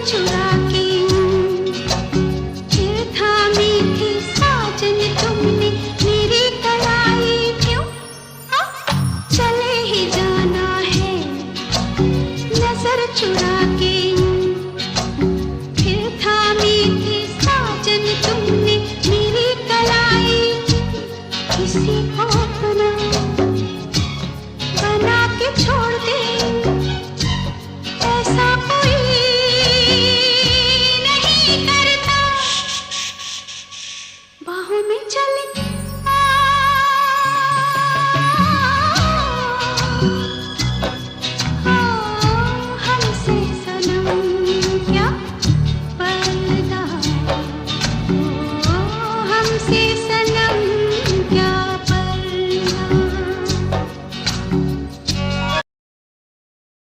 चुरा के फिर थामी थी साजन तुमने मेरी कलाई क्यों? चले ही जाना है नजर चुरा